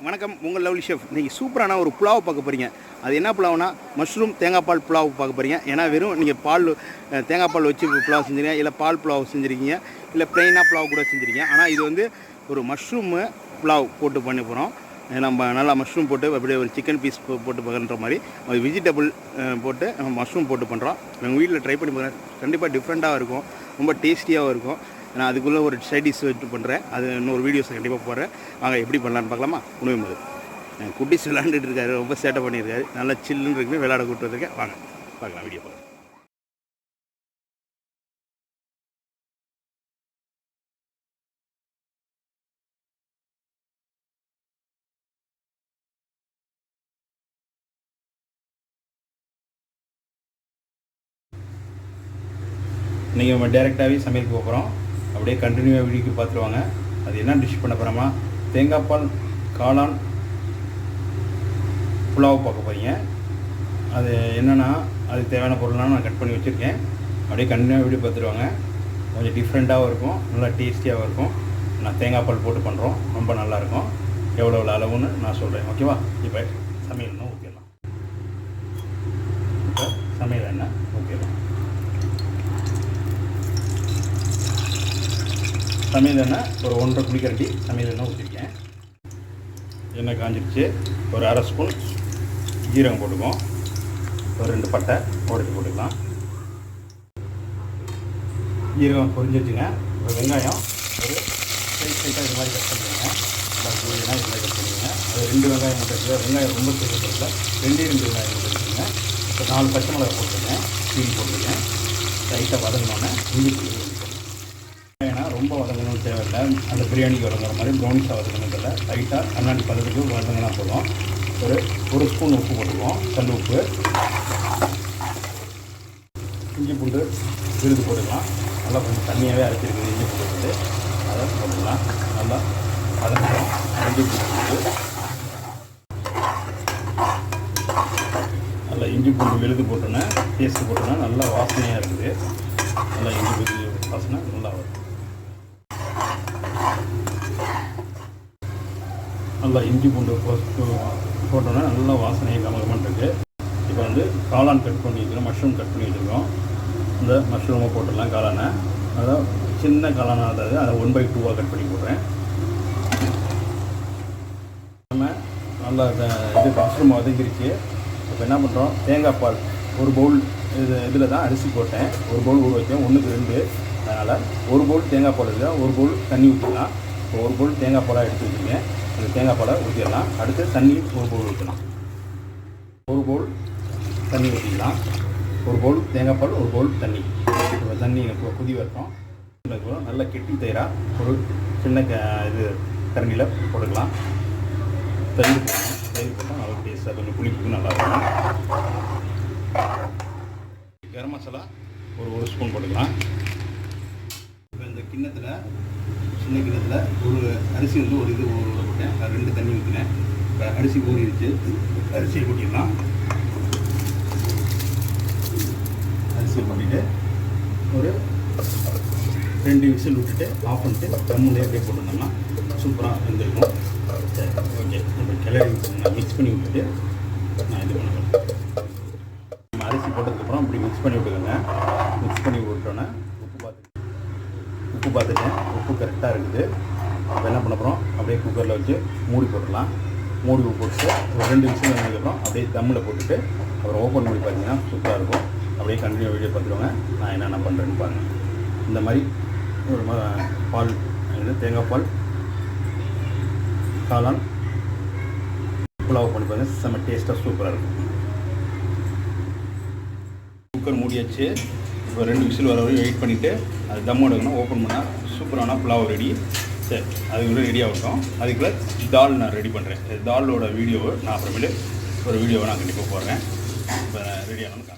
வணக்கம், உங்கள் lovely chef. நீங்கள் சூப்பரான ஒரு புலாவ் பார்க்க போகிறீங்க. அது என்ன புலாவுனா மஷ்ரூம் தேங்காய் பால் புலாவ் பார்க்க போகிறீங்க. ஏன்னா வெறும் நீங்கள் பால் தேங்காய் பால் வச்சு புலாவ் செஞ்சுருக்கீங்க, இல்லை பால் புலாவ் செஞ்சுருக்கீங்க, இல்லை ப்ளைனாக புலாவ் கூட செஞ்சுருக்கீங்க. ஆனால் இது வந்து ஒரு மஷ்ரூமு புலாவ் போட்டு பண்ண போகிறோம். நம்ம நல்லா மஷ்ரூம் போட்டு அப்படியே ஒரு சிக்கன் பீஸ் போட்டு பண்ணுற மாதிரி அது வெஜிடபிள் போட்டு நம்ம மஷ்ரூம் போட்டு பண்ணுறோம். எங்கள் வீட்டில் ட்ரை பண்ணி பார்க்குறேன். கண்டிப்பாக டிஃப்ரெண்ட்டாக இருக்கும், ரொம்ப டேஸ்டியாகவும் இருக்கும். நான் அதுக்குள்ளே ஒரு சைட் டிஷ் வச்சு பண்ணுறேன். அது இன்னொரு வீடியோஸ் கண்டிப்பாக போடுறேன். வாங்க எப்படி பண்ணலான்னு பார்க்கலாமா? உணவு போது குட்டிஸ் விளாண்டுட்டு இருக்காரு, ரொம்ப சேட்டை பண்ணியிருக்காரு. நல்லா சில்லுன்னு இருக்குன்னு விளையாட கூப்பிட்டு வந்திருக்கேன். வாங்க பார்க்கலாம் வீடியோ பார்க்கலாம். இன்றைக்கி நம்ம டேரெக்டாகவே சமையலுக்கு போகிறோம். அப்படியே கண்டினியூவாக வீடியோக்கு பார்த்துருவாங்க. அது என்ன டிஷ் பண்ண போகிறோமா, தேங்காய் பால் காளான் புலாவ் பார்க்க போகிறீங்க. அது என்னென்னா அதுக்கு தேவையான பொருள்லாம் நான் கட் பண்ணி வச்சுருக்கேன். அப்படியே கண்டினியூவாக வீடியோ பார்த்துருவாங்க. கொஞ்சம் டிஃப்ரெண்ட்டாகவும் இருக்கும், நல்லா டேஸ்டியாகவும் இருக்கும். நான் தேங்காய் பால் போட்டு பண்ணுறோம், ரொம்ப நல்லாயிருக்கும். எவ்வளோ அளவுன்னு நான் சொல்கிறேன், ஓகேவா? இப்போ சமையல் எண்ணெய் ஊற்றிடலாம். இப்போ சமையல் எண்ணெய் ஊற்றிடலாம். சமையல் எண்ணெய் ஒரு 1.5 குழிக்கரண்டி சமையல் எண்ணெய் ஊற்றிருக்கேன். எண்ணெய் காஞ்சிடுச்சு. ஒரு 1/2 ஸ்பூன் ஜீரகம் போட்டுக்குவோம். ஒரு 2 பட்டை உடைச்சி போட்டுக்கலாம். ஜீரகம் பொரிஞ்சிச்சுங்க. ஒரு வெங்காயம் ஒரு சைட்டாக இது மாதிரி கட் பண்ணிடுங்க. நல்லா இது மாதிரி கட் பண்ணிடுங்க. அது 2 வெங்காயம் போட்டுருக்குங்க. வெங்காயம் ரொம்ப சேர்க்கல, 2 வெங்காயம் போட்டுருக்குங்க. இப்போ 4 பச்சை மிளகாய் போட்டுருங்க, சீனி போட்டுருங்க. லைட்டாக வதங்கினோன்னே இஞ்சி பூண்டு ஏன்னா ரொம்ப வதங்கணும்னு தேவையில்லை. அந்த பிரியாணிக்கு வதங்குற மாதிரி ப்ரௌனிஷாக வதங்கணுன்றத லைட்டாக கண்ணாடி பதத்துக்கு வதங்கினா போதும். ஒரு ஸ்பூன் உப்பு போட்டுக்குவோம், கல் உப்பு. இஞ்சி பூண்டு விழுது போட்டுக்கலாம். நல்லா கொஞ்சம் தண்ணியாகவே அரைச்சிருக்குது இஞ்சி பூண்டு வந்து, அதை போட்டுக்கலாம். நல்லா வதங்கணும். இஞ்சி பூண்டு நல்லா இஞ்சி பூண்டு விழுது போட்டோன்னே பேஸ்ட்டு போட்டோன்னா நல்லா வாசனையாக இருக்குது. நல்லா இஞ்சி பூண்டு வாசனை நல்லா வரும். நல்லா இஞ்சி பூண்டு போட்டோன்னா நல்லா வாசனையை கமகமாக இருக்குது. இப்போ வந்து காளான் கட் பண்ணி வச்சுருக்கோம், மஷ்ரூம் கட் பண்ணி வச்சுருக்கோம். இந்த மஷ்ரூமை போட்டுடலாம். காளானை அதான் சின்ன காளானாக அதாவது அதை 1/2 கட் பண்ணி போடுறேன். நம்ம நல்லா இது மஷ்ரூம் வதங்கிருச்சு. இப்போ என்ன பண்ணுறோம், தேங்காய் பால் ஒரு பவுல் இதில் தான் அரிசி போட்டேன். ஒரு பவுல் ஊற வச்சேன், 1க்கு 2. அதனால் ஒரு பவுல் தேங்காய் பால் இருக்குது, ஒரு பவுல் தண்ணி ஊற்றிடலாம். இப்போ ஒரு பவுல் தேங்காய் பாலாக எடுத்து வச்சுருங்க. அந்த தேங்காய் பாலை ஊற்றிடலாம். அடுத்து தண்ணி ஒரு பவுல் ஊற்றலாம். ஒரு பவுல் தண்ணி ஊற்றிக்கலாம். ஒரு பவுல் தேங்காய் பால், ஒரு பவுல் தண்ணி. இப்போ தண்ணி கொதி வரட்டும். நல்லா கெட்டி தயிராக ஒரு சின்ன இது கரண்டியில் போட்டுக்கலாம். தயிர் போட்டால் நல்லா டேஸ்ட்டாக கொஞ்சம் புளிப்புக்கு நல்லாயிருக்கும். கரம் மசாலா ஒரு ஸ்பூன் போட்டுக்கலாம். இப்போ இந்த கிண்ணத்தில், சின்ன கிண்ணத்தில் ஒரு அரிசி வந்து ஒரு இது ஊற போட்டேன். 2 தண்ணி ஊற்றினேன். இப்போ அரிசி ஊறிடுச்சு. அரிசியை கொட்டிடலாம். அரிசியை கொட்டிட்டு ஒரு 2 விசில் விட்டுட்டு ஆஃப் பண்ணிட்டு தம்முலேயே அப்படியே போட்டுருந்தோம்னா சூப்பராக வெந்திருக்கும். சரி, ஓகே. இப்போ கிளறி மிக்ஸ் பண்ணி விட்டுட்டு நான் இது பண்ணுவேன். நம்ம அரிசி போட்டதுக்கப்புறம் இப்படி மிக்ஸ் பண்ணி விட்டுக்கோங்க. மிக்ஸ் பண்ணி விட்டோன்னே உப்பு பார்த்துட்டேன். உப்பு கரெக்டாக இருக்குது. இப்போ என்ன பண்ண போகிறோம், அப்படியே குக்கரில் வச்சு மூடி போட்டுடலாம். மூடி போட்டு ஒரு 2 விசில் வந்ததுக்கப்புறம் அப்படியே தம்மில் போட்டுட்டு அப்புறம் ஓப்பன் பண்ணி பார்த்தீங்கன்னா சூப்பராக இருக்கும். அப்படியே கண்டினியூ வீடியோ பார்த்துருவாங்க. நான் என்னென்ன பண்ணுறேன்னு பாருங்கள். இந்த மாதிரி ஒரு பால் தேங்காய் பால் காளான் புலாவ் பண்ணி பாருங்கள். செம்ம டேஸ்ட்டாக சூப்பராக இருக்கும். குக்கர் மூடியாச்சு. இப்போ 2 விசில் வர வரையும் வெயிட் பண்ணிவிட்டு அது தம்மோட எடுக்கணும். ஓப்பன் பண்ணால் சூப்பரான புலாவ் ரெடி. சரி, அதுக்குள்ளே ரெடி ஆகட்டும். அதுக்குள்ளே தால் நான் ரெடி பண்ணுறேன். தாலோட வீடியோவை நான் அப்புறமேட்டு ஒரு வீடியோவை நான் கண்டிப்பாக போடுறேன். இப்போ ரெடி ஆகணும்.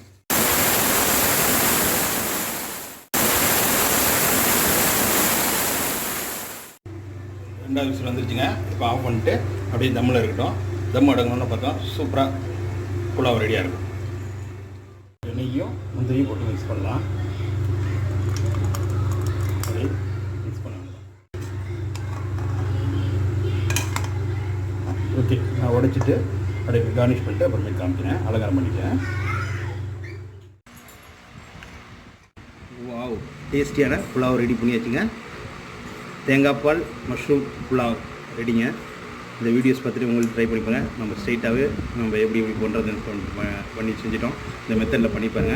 2வது விசில் வந்துருச்சுங்க. இப்போ ஆஃப் பண்ணிட்டு அப்படியே தம்மில் இருக்கட்டும். தம் அடங்கணும்னு பார்த்தா சூப்பராக புலாவ் ரெடியாக இருக்கும். நெய்யும் முந்திரியும் போட்டு மிக்ஸ் பண்ணலாம். அப்படியே மிக்ஸ் பண்ண ஓகே, நான் உடைச்சிட்டு அப்படியே கார்னிஷ் பண்ணிட்டு அப்புறமேட்டு காமிக்கிறேன், அலங்காரம் பண்ணிக்கிறேன். வாவ், டேஸ்டியான புலாவ் ரெடி பண்ணி வச்சுங்க. தேங்காய் பால் மஷ்ரூம் புலாவ் ரெடிங்க. இந்த வீடியோஸ் பார்த்துட்டு உங்களுக்கு ட்ரை பண்ணிப்பாங்க. நம்ம ஸ்ட்ரைட்டாகவே நம்ம எப்படி பண்ணுறதுன்னு பண்ணி செஞ்சிட்டோம். இந்த மெத்தடில் பண்ணிப்பாங்க.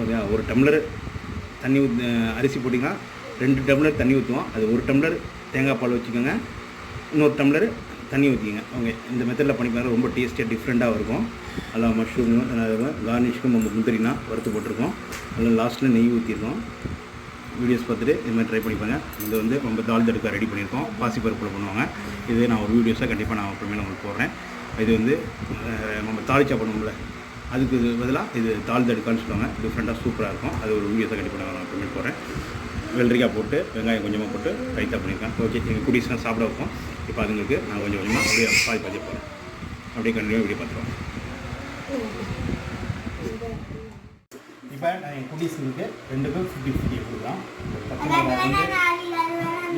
ஓகே, ஒரு டம்ளர் தண்ணி அரிசி போட்டிங்கன்னா 2 டம்ளர் தண்ணி ஊற்றுவோம். அது 1 டம்ளர் தேங்காய் பால் வச்சுக்கோங்க, இன்னொரு டம்ளர் தண்ணி ஊற்றிங்க. ஓகே, இந்த மெத்தடில் பண்ணிப்பாங்க. ரொம்ப டேஸ்டியாக டிஃப்ரெண்ட்டாக இருக்கும். அதெல்லாம் மஷ்ரூமு கார்னிஷ்க்கும் நம்ம முந்திரினா வறுத்து போட்டிருக்கோம். அதில் லாஸ்ட்டில் நெய் ஊற்றிருக்கோம். வீடியோஸ் பார்த்துட்டு இது மாதிரி ட்ரை பண்ணிப்பாங்க. இது வந்து நம்ம தால் தடுக்கா ரெடி பண்ணியிருக்கோம், பாசிப்பருப்பில் பண்ணுவாங்க. இது நான் ஒரு வீடியோஸாக கண்டிப்பாக நான் அப்புறமே உங்களுக்கு போடுறேன். இது வந்து நம்ம தாளிச்சா பண்ணுவோம்ல, அதுக்கு பதிலாக இது தால் தடுக்கான்னு சொல்லுவாங்க. டிஃப்ரெண்ட்டாக சூப்பராக இருக்கும். அது ஒரு வீடியோஸாக கண்டிப்பாக நான் அப்புறமே போடுறேன். வெள்ளரிக்காய் போட்டு வெங்காயம் கொஞ்சமாக போட்டு ரைத்தா பண்ணியிருக்கேன். ஓகே, எங்கள் குடிஸ்லாம் சாப்பிட வைப்போம். இப்போ அதுங்களுக்கு நான் கொஞ்சம் கொஞ்சமாக அப்படியே பாதி போகிறேன். அப்படியே கண்டிப்பாக வீடியோ பார்த்துருவோம். இப்போ நான் என் குடிஸ்களுக்கு 2க்கும் 50-50 கொடுக்குறோம்.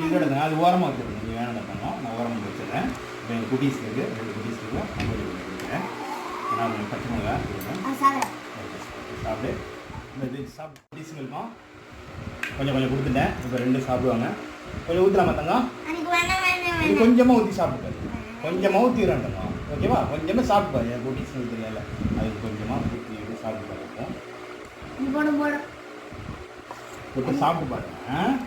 இதோட அது ஓரமாக வச்சுருக்கேன். நீங்கள் வேணாம் பண்ணோம், நான் ஓரமாக வச்சுருக்கேன். இப்போ எங்கள் குட்டீஸ்களுக்கு 2 குட்டீஸ்களுக்கும் நான் கொஞ்சம் கொடுக்குறேன். நான் கொஞ்சம் பச்சை மிளகா கொடுக்குறேன். சாப்பிட்டு இந்த சாப்பிட்டு குட்டீஸ்களுக்கும் கொஞ்சம் கொஞ்சம் கொடுத்துட்டேன். இப்போ 2 சாப்பிடுவாங்க. கொஞ்சம் ஊற்றலாமா தங்கம்? இது கொஞ்சமாக ஊற்றி சாப்பிட்டுப்பாரு, கொஞ்சமாக ஊற்றிடுறாண்டங்க. ஓகேவா? கொஞ்சமாக சாப்பிட்டுப்பாரு. என் குட்டீஸ்களுக்கு தெரியல, அதுக்கு கொஞ்சமாக ஊற்றி சாப்பிட்டு பார்ப்போம். இப்போ சாப்பிட்டு பாருங்க.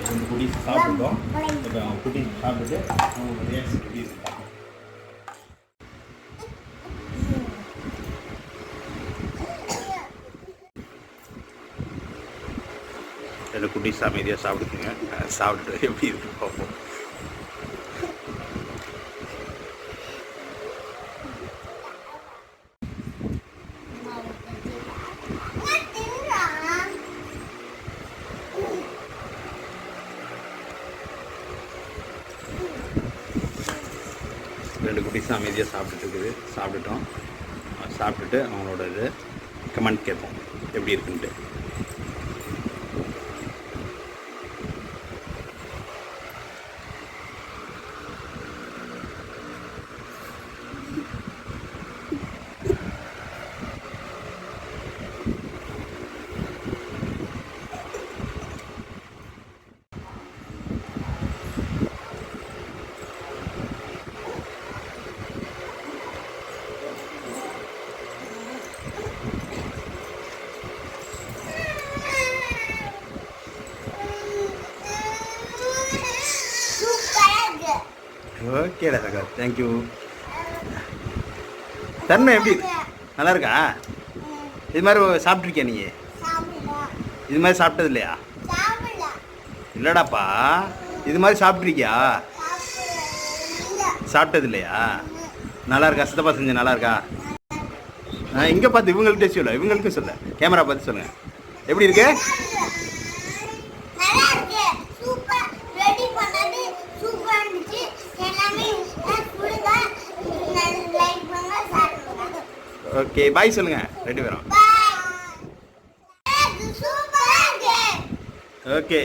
ரெண்டு குட்டீஸ் சாப்பிட்டுட்டோம். இப்போ அவங்க குட்டீஸ் சாப்பிட்டுட்டு அவங்க ரியாக்ஷன் எப்படி இருக்காங்க. ரெண்டு குட்டீஸ் அமைதியாக சாப்பிடுங்க. சாப்பிட்டுட்டு எப்படி இருக்கு பார்ப்போம். ரெண்டு குட்டீஸ் அமைதியாக சாப்பிட்டுட்டு இருக்குது. சாப்பிட்டுட்டு அவங்களோட இது கமெண்ட் கேட்போம் எப்படி இருக்குன்ட்டு. ஓகேடா சகா, தேங்க்யூ. தன்மை எப்படி நல்லா இருக்கா? இது மாதிரி சாப்பிட்ருக்கியா நீ? இது மாதிரி சாப்பிட்டது இல்லையா? இல்லைடாப்பா, இது மாதிரி சாப்பிட்ருக்கியா? சாப்பிட்டது இல்லையா? நல்லா இருக்கா? சித்தப்பா செஞ்ச நல்லா இருக்கா? இங்கே பார்த்து இவங்கள்ட்ட சொல்ல, இவங்களுக்கும் சொல்ல, கேமரா பார்த்து சொல்லுங்கள் எப்படி இருக்கு. ஓகே, பாய் சொல்லுங்க 2 பேரும். ஓகே.